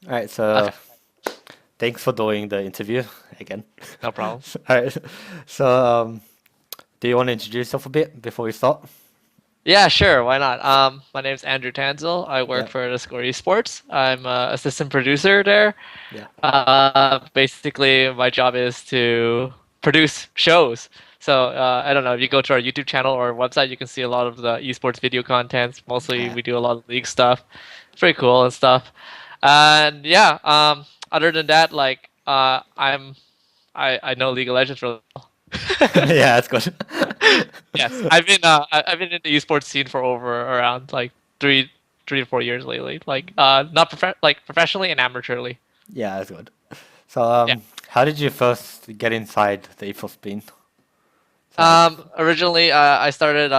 All right, so Okay, thanks for doing the interview again. no problem. All right, so do you want to introduce yourself a bit before we start? Yeah, sure. Why not? My name's Andrew Tanzil. I work Yeah, for the Score Esports. I'm assistant producer there. yeah, Basically, my job is to produce shows. So I don't know if you go to our YouTube channel or website, you can see a lot of the esports video contents. Mostly, yeah, we do a lot of league stuff. It's pretty cool and stuff. And yeah, other than that, I know League of Legends really well. yeah. That's good. Yes, I've been in the esports scene for over around like three three to 4 years lately. Like not like professionally and amateurly. Yeah, that's good. So Yeah. how did you first get inside the esports scene? So like, Originally, I started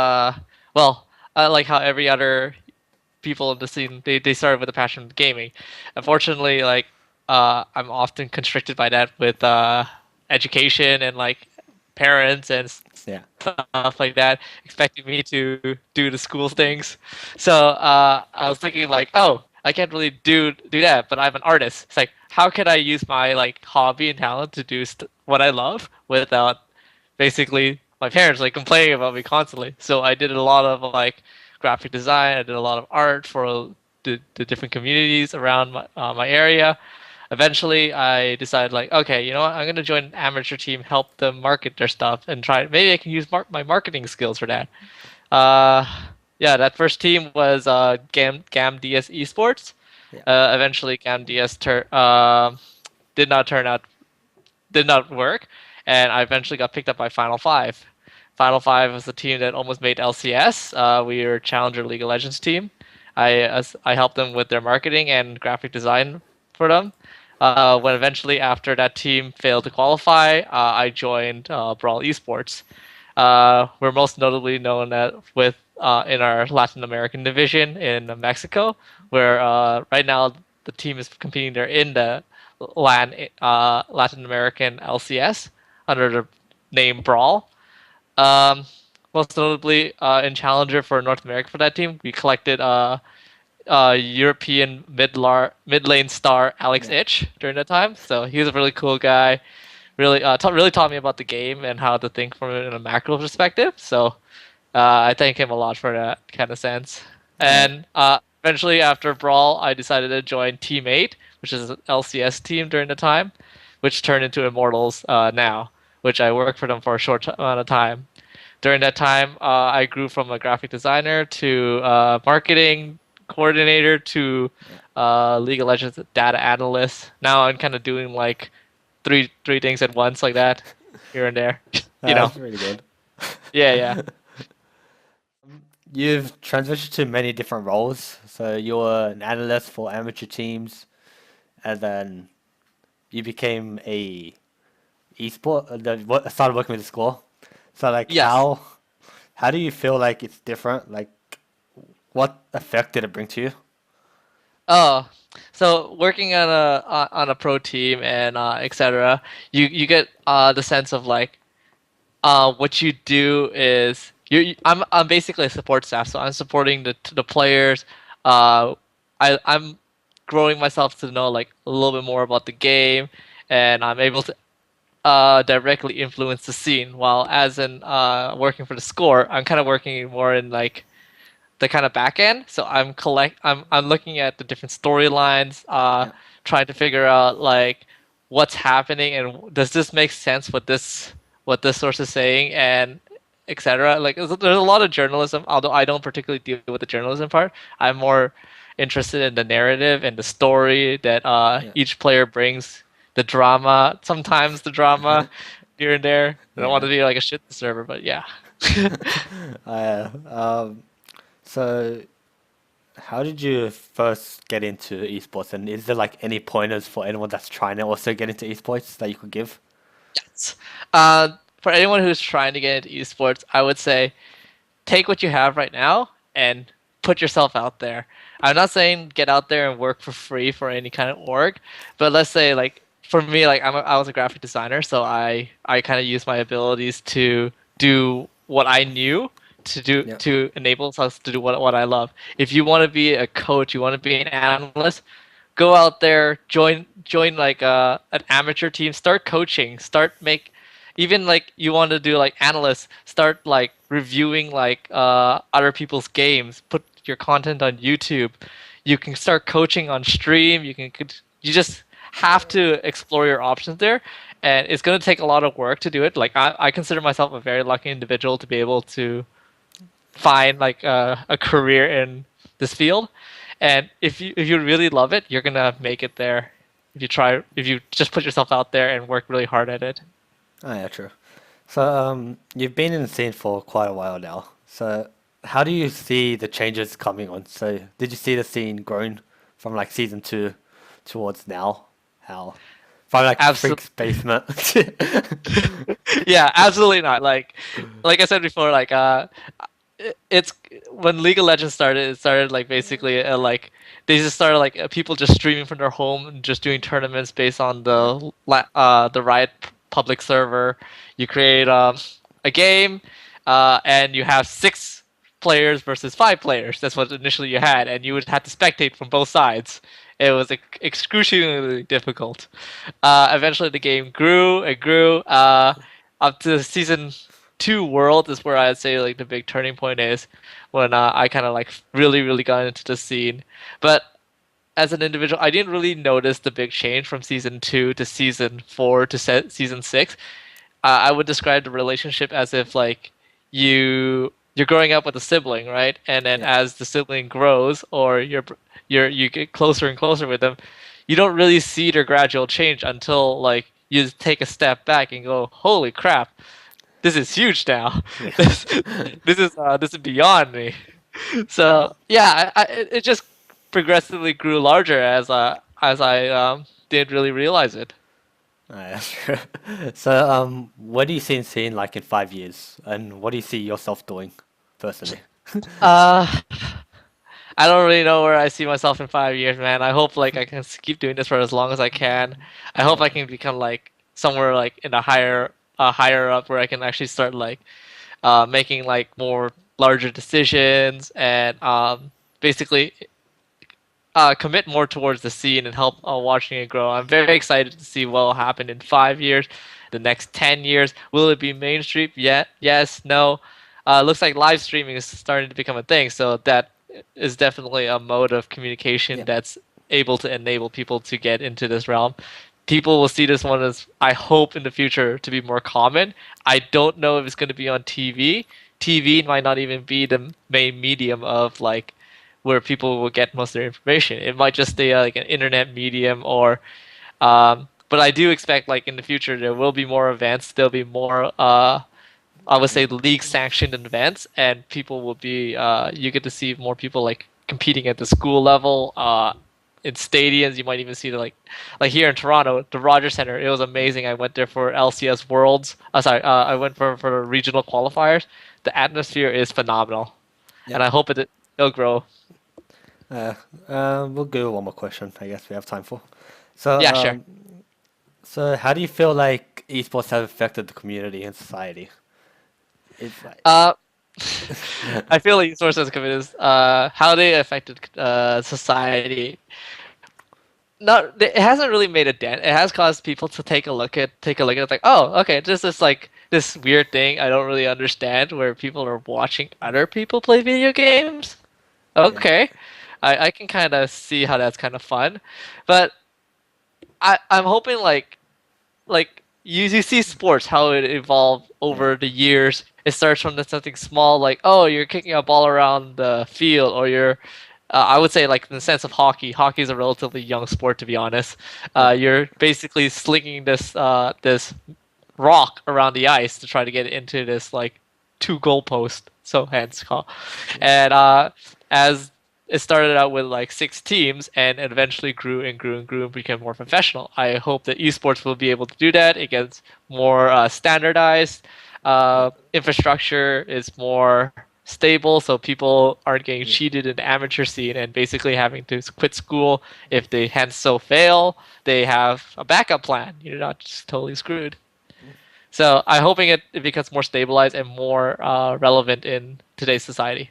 well, like how every other people in the scene they started with a passion of gaming. Unfortunately, I'm often constricted by that with education and like parents and yeah, stuff like that, expecting me to do the school things. So I was thinking like, oh, I can't really do that, but I'm an artist. It's like, how can I use my like hobby and talent to do what I love without basically my parents like complaining about me constantly? So I did a lot of like graphic design. I did a lot of art for the different communities around my area. Eventually, I decided like, okay, you know what? I'm gonna join an amateur team, help them market their stuff, and try. Maybe I can use my marketing skills for that. Uh, yeah, that first team was Gam DS Esports. yeah, Eventually, Gam DS did not turn out did not work, and I eventually got picked up by Final Five. Final Five was the team that almost made LCS. We were Challenger League of Legends team. I helped them with their marketing and graphic design for them. When eventually after that team failed to qualify, I joined Brawl Esports. We're most notably known with in our Latin American division in Mexico, where right now the team is competing there in the Latin American LCS under the name Brawl. Um, Most notably in Challenger for North America for that team, we collected European mid lane star Alex yeah. Ich during that time. So he was a really cool guy. Really taught me about the game and how to think from it in a macro perspective. So I thank him a lot for that kind of sense. All right. And eventually, after Brawl, I decided to join Team 8, which is an LCS team during the time, which turned into Immortals now, which I worked for them for a short amount of time. During that time, I grew from a graphic designer to marketing coordinator to Yeah. League of Legends data analyst. Now I'm kind of doing like three things at once like that, here and there. You know. That's really good. Yeah, yeah. You've transitioned to many different roles. So you were an analyst for amateur teams, and then you became a started working with the school. So like Yes. how do you feel like it's different? Like what effect did it bring to you? Oh, so working on a pro team and etc. You get the sense of like what you do is I'm basically a support staff, so I'm supporting the players. I'm growing myself to know like a little bit more about the game, and I'm able to directly influence the scene. While as in working for the score, I'm kind of working more in like the kind of back end. So I'm looking at the different storylines, Yeah, trying to figure out like what's happening and does this make sense what this source is saying and etc. Like there's a lot of journalism, although I don't particularly deal with the journalism part. I'm more interested in the narrative and the story that yeah, each player brings, the drama, sometimes the drama here and there. I don't want yeah. to be like a shit server, but yeah. Uh, um, so how did you first get into esports? And is there like any pointers for anyone that's trying to also get into esports that you could give? Yes. For anyone who's trying to get into esports, I would say take what you have right now and put yourself out there. I'm not saying get out there and work for free for any kind of org, but let's say like for me, like I was a graphic designer, so I kind of use my abilities to do what I knew Yeah, to enable us to do what I love. If you want to be a coach, you want to be an analyst, go out there, join like an amateur team, start coaching, start make even like you want to do like analysts, start like reviewing like other people's games, put your content on YouTube. You can start coaching on stream. You just have to explore your options there, and it's going to take a lot of work to do it. Like I consider myself a very lucky individual to be able to find like a career in this field. And if you really love it, you're gonna make it there. If you just put yourself out there and work really hard at it. Oh yeah, true. So you've been in the scene for quite a while now. So how do you see the changes coming on? So did you see the scene growing from like season two towards now? How from like Absolutely. Freak's basement? Yeah, absolutely not. Like I said before, like it's when League of Legends started. It started like basically like they just started like people just streaming from their home and just doing tournaments based on Yeah, the Riot public server. You create a game, and you have 6 players versus 5 players. That's what initially you had, and you would have to spectate from both sides. It was excruciatingly difficult. Eventually, the game grew and grew. Up to season 2 world is where I'd say like the big turning point is when I kind of like really got into the scene. But as an individual, I didn't really notice the big change from season 2 to season 4 to season 6. I would describe the relationship as if like you're growing up with a sibling, right? And then yeah, as the sibling grows, or you get closer and closer with them, you don't really see their gradual change until like you take a step back and go, "Holy crap, this is huge now. yeah. This this is beyond me." So yeah, it just progressively grew larger as I didn't really realize it. Yeah, sure. So what do you see in scene like in 5 years, and what do you see yourself doing personally? Uh, I don't really know where I see myself in 5 years, man. I hope like I can keep doing this for as long as I can. I hope I Yeah, can become like somewhere like in a higher up where I can actually start like making like more larger decisions and basically commit more towards the scene and help watching it grow. I'm very excited to see what will happen in 5 years, the next 10 years. Will it be mainstream? Yeah, yes, no. Looks like live streaming is starting to become a thing, so that is definitely a mode of communication yeah, that's able to enable people to get into this realm. People will see this one as, I hope, in the future to be more common. I don't know if it's going to be on TV. TV might not even be the main medium of like where people will get most of their information. It might just stay like an internet medium or but I do expect like in the future there will be more events, there'll be more I would say league sanctioned events, and people will be you get to see more people like competing at the school level in stadiums. You might even see the like here in Toronto, the Rogers Center. It was amazing. I went there for LCS Worlds. I went for the regional qualifiers. The atmosphere is phenomenal, yeah. and I hope it'll grow. Uh, we'll go one more question. I guess we have time for. So, Yeah, sure. so how do you feel like esports have affected the community and society? It's like, Uh, I feel like sources committees, how they affected society. Not, it hasn't really made a dent. It has caused people to take a look at it, like, oh, okay, this is like this weird thing I don't really understand, where people are watching other people play video games. yeah, Okay, I can kind of see how that's kind of fun, but I'm hoping like you see sports how it evolved yeah, over the years. It starts from something small like, oh, you're kicking a ball around the field, or you're I would say like in the sense of hockey. Hockey is a relatively young sport, to be honest. yeah, You're basically slinging this rock around the ice to try to get into this like 2 goalpost. So hence call. yeah, And as it started out with like 6 teams and eventually grew and grew and grew and became more professional. I hope that esports will be able to do that. It gets more standardized. yeah, Infrastructure is more stable, so people aren't getting yeah. cheated in the amateur scene and basically having to quit school if they hence so fail. They have a backup plan. You're not just totally screwed. So I'm hoping it becomes more stabilized and more relevant in today's society.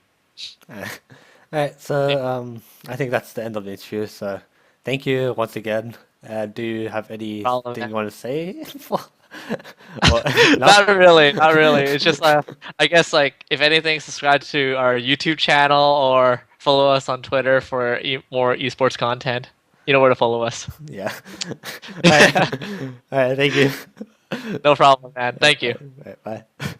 Alright, so I think that's the end of the interview. So thank you once again. Do you have Problem, anything man. you want to say? Or no? Not really, not really. It's just I guess like if anything, subscribe to our YouTube channel or follow us on Twitter for more esports content. You know where to follow us. Yeah. All right. All right. Thank you. No problem, man. Thank you. All right, bye.